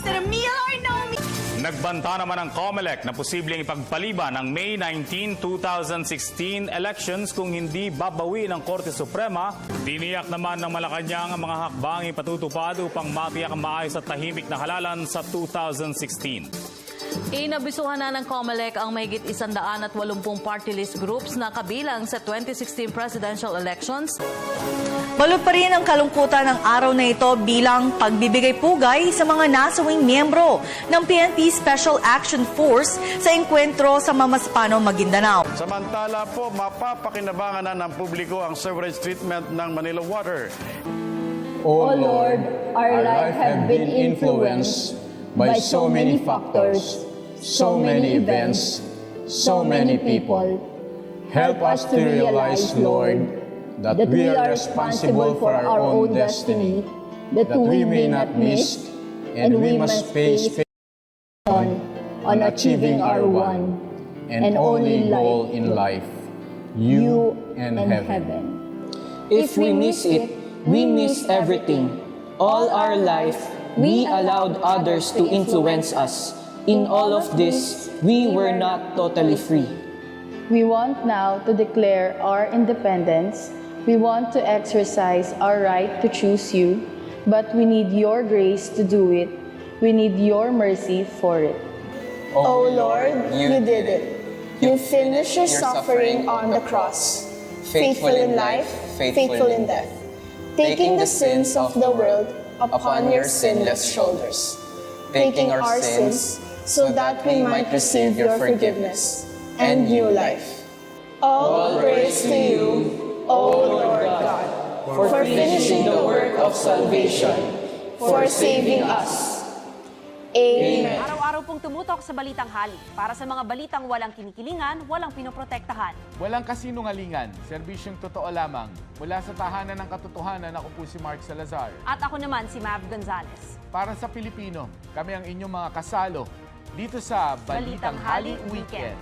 Is it a meal or no meal? Nagbanta naman ang COMELEC na posibleng ipagpaliban ang May 19, 2016 elections kung hindi babawi ng Korte Suprema. Tiniyak naman ng Malacanang ang mga hakbang ipatutupad upang matiyak ang maayos at tahimik na halalan sa 2016. Inabisuhan na ng COMELEC ang mahigit 180 party list groups na kabilang sa 2016 presidential elections. Balot pa rin ang kalungkutan ng araw na ito bilang pagbibigay pugay sa mga nasawing miyembro ng PNP Special Action Force sa engkwentro sa Mamaspano, Maguindanao. Samantala po, mapapakinabangan na ng publiko ang sewerage treatment ng Manila Water. O Lord, our life have been influenced by so many factors, so many events, so many people. Help us to realize, Lord, that we are responsible for our own destiny, that we may not miss, and we must face on achieving our one and only goal in life, you and heaven. If we miss it, we miss everything. All our life, we allowed others to influence us. In all of this, we were not totally free. We want now to declare our independence. We want to exercise our right to choose you, but we need your grace to do it. We need your mercy for it. O Lord, you did it. You finished your suffering on the cross, faithful in life, faithful in death, taking the sins of the world upon your sinless shoulders, taking our sins so that we might receive your forgiveness and new life. All praise to you, O Lord God, for finishing the work of salvation, for saving us. Amen. Araw-araw pong tumutok sa Balitang Hali. Para sa mga balitang walang kinikilingan, walang pinoprotektahan. Walang kasinungalingan, serbisyong totoo lamang. Mula sa tahanan ng katotohanan, ako po si Mark Salazar. At ako naman si Mav Gonzalez. Para sa Pilipino, kami ang inyong mga kasalo dito sa Balitang Hali Weekend.